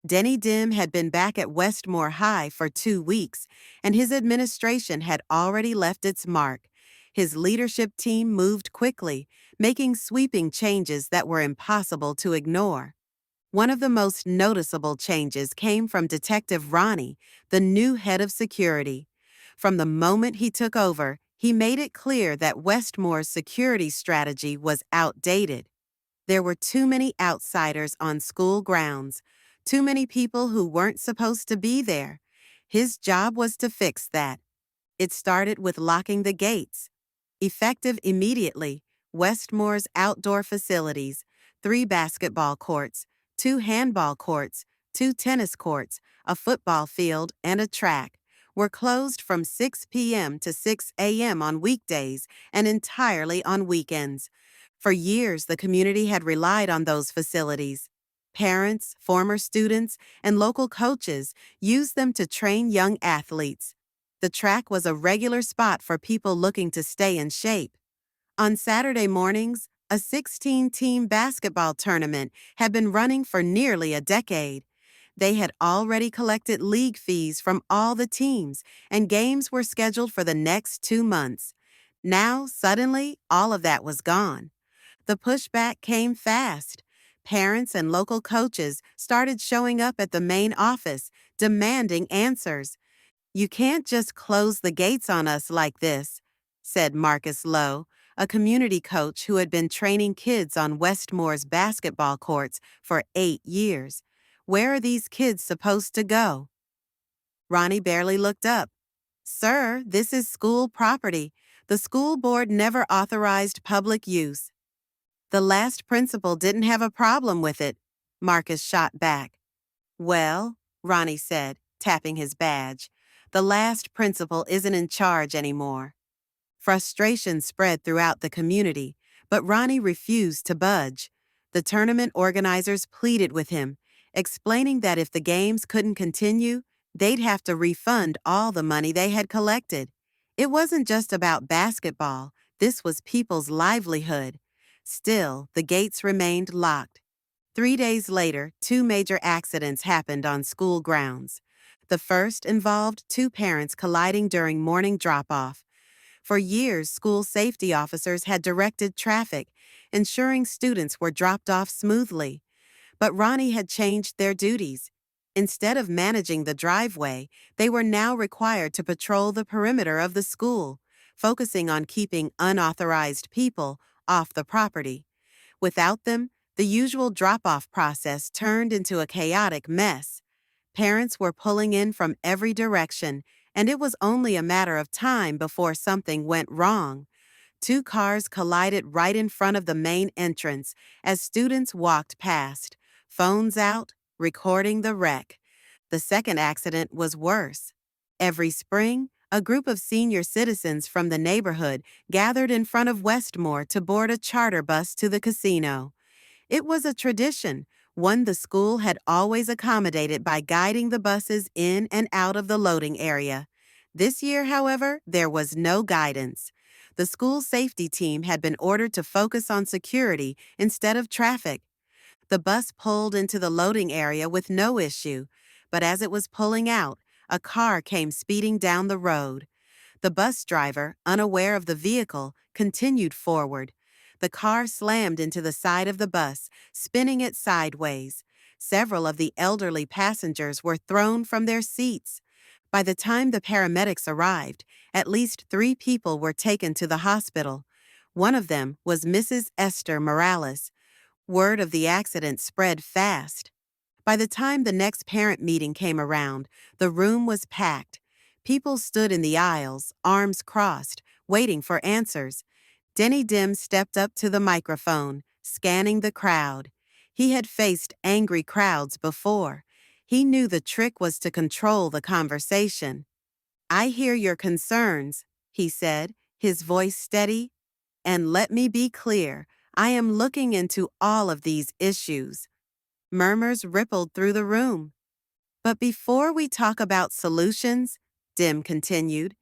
Denny Dim had been back at Westmore High for 2 weeks, and his administration had already left its mark. His leadership team moved quickly, making sweeping changes that were impossible to ignore. One of the most noticeable changes came from Detective Ronnie, the new head of security. From the moment he took over, he made it clear that Westmore's security strategy was outdated. There were too many outsiders on school grounds, too many people who weren't supposed to be there. His job was to fix that. It started with locking the gates. Effective immediately, Westmore's outdoor facilities, 3 basketball courts, 2 handball courts, 2 tennis courts, a football field, and a track, were closed from 6 p.m. to 6 a.m. on weekdays and entirely on weekends. For years, the community had relied on those facilities. Parents, former students, and local coaches used them to train young athletes. The track was a regular spot for people looking to stay in shape. On Saturday mornings, a 16-team basketball tournament had been running for nearly a decade. They had already collected league fees from all the teams, and games were scheduled for the next 2 months. Now, suddenly, all of that was gone. The pushback came fast. Parents and local coaches started showing up at the main office, demanding answers. "You can't just close the gates on us like this," said Marcus Lowe, a community coach who had been training kids on Westmore's basketball courts for 8 years. "Where are these kids supposed to go?" Ronnie barely looked up. "Sir, this is school property. The school board never authorized public use." "The last principal didn't have a problem with it," Marcus shot back. "Well," Ronnie said, tapping his badge, "the last principal isn't in charge anymore." Frustration spread throughout the community, but Ronnie refused to budge. The tournament organizers pleaded with him, explaining that if the games couldn't continue, they'd have to refund all the money they had collected. It wasn't just about basketball, this was people's livelihood. Still, the gates remained locked. 3 days later, 2 major accidents happened on school grounds. The first involved 2 parents colliding during morning drop-off. For years, school safety officers had directed traffic, ensuring students were dropped off smoothly. But Ronnie had changed their duties. Instead of managing the driveway, they were now required to patrol the perimeter of the school, focusing on keeping unauthorized people off the property. Without them, the usual drop-off process turned into a chaotic mess. Parents were pulling in from every direction, and it was only a matter of time before something went wrong. 2 cars collided right in front of the main entrance as students walked past, phones out, recording the wreck. The second accident was worse. Every spring, a group of senior citizens from the neighborhood gathered in front of Westmore to board a charter bus to the casino. It was a tradition, one the school had always accommodated by guiding the buses in and out of the loading area. This year, however, there was no guidance. The school safety team had been ordered to focus on security instead of traffic. The bus pulled into the loading area with no issue, but as it was pulling out, a car came speeding down the road. The bus driver, unaware of the vehicle, continued forward. The car slammed into the side of the bus, spinning it sideways. Several of the elderly passengers were thrown from their seats. By the time the paramedics arrived, at least 3 people were taken to the hospital. One of them was Mrs. Esther Morales. Word of the accident spread fast. By the time the next parent meeting came around, the room was packed. People stood in the aisles, arms crossed, waiting for answers. Denny Dim stepped up to the microphone, scanning the crowd. He had faced angry crowds before. He knew the trick was to control the conversation. "I hear your concerns," he said, his voice steady. "And let me be clear, I am looking into all of these issues." Murmurs rippled through the room. "But before we talk about solutions," Dim continued,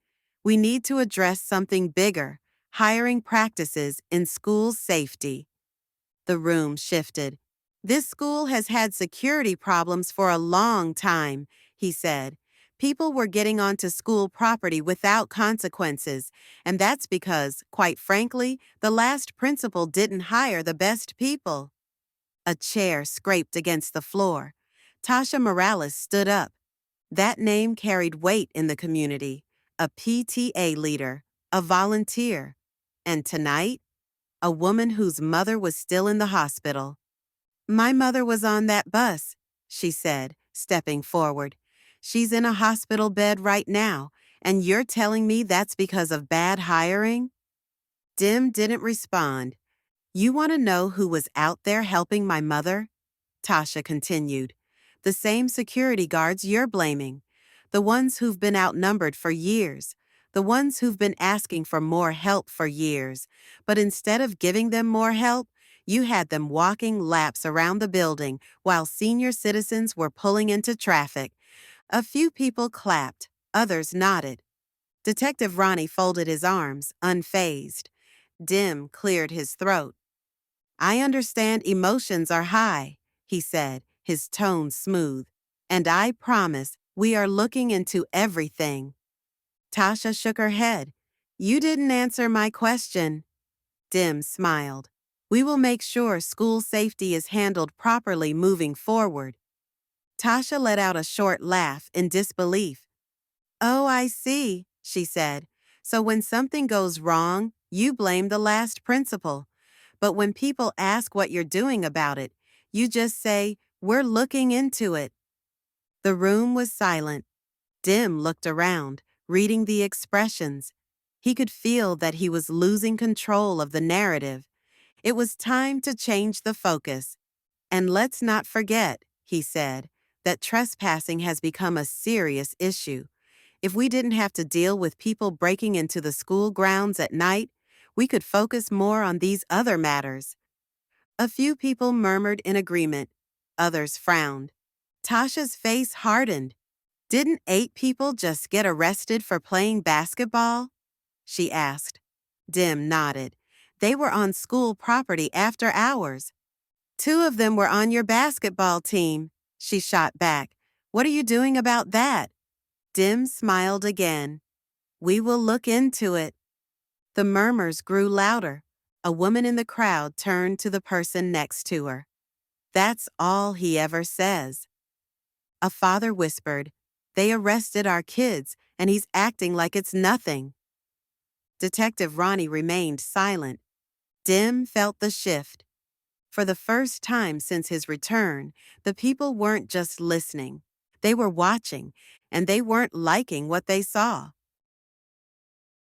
"we need to address something bigger, hiring practices in school safety." The room shifted. This school has had security problems for a long time, he said. People were getting onto school property without consequences, and that's because, quite frankly, the last principal didn't hire the best people. A chair scraped against the floor. Tasha Morales stood up. That name carried weight in the community. A PTA leader, a volunteer. And tonight, a woman whose mother was still in the hospital. My mother was on that bus, she said, stepping forward. She's in a hospital bed right now, and you're telling me that's because of bad hiring? Dim didn't respond. You want to know who was out there helping my mother? Tasha continued. The same security guards you're blaming. The ones who've been outnumbered for years. The ones who've been asking for more help for years. But instead of giving them more help, you had them walking laps around the building while senior citizens were pulling into traffic. A few people clapped, others nodded. Detective Ronnie folded his arms, unfazed. Dim cleared his throat. I understand emotions are high, he said, his tone smooth. And I promise we are looking into everything. Tasha shook her head. You didn't answer my question. Dim smiled. We will make sure school safety is handled properly moving forward. Tasha let out a short laugh in disbelief. Oh, I see, she said. So when something goes wrong, you blame the last principal. But when people ask what you're doing about it, you just say, we're looking into it. The room was silent. Dim looked around, reading the expressions. He could feel that he was losing control of the narrative. It was time to change the focus. And let's not forget, he said, that trespassing has become a serious issue. If we didn't have to deal with people breaking into the school grounds at night, we could focus more on these other matters. A few people murmured in agreement. Others frowned. Tasha's face hardened. Didn't 8 people just get arrested for playing basketball? She asked. Dim nodded. They were on school property after hours. 2 of them were on your basketball team, she shot back. What are you doing about that? Dim smiled again. We will look into it. The murmurs grew louder. A woman in the crowd turned to the person next to her. That's all he ever says. A father whispered, They arrested our kids, and he's acting like it's nothing. Detective Ronnie remained silent. Dim felt the shift. For the first time since his return, the people weren't just listening. They were watching, and they weren't liking what they saw.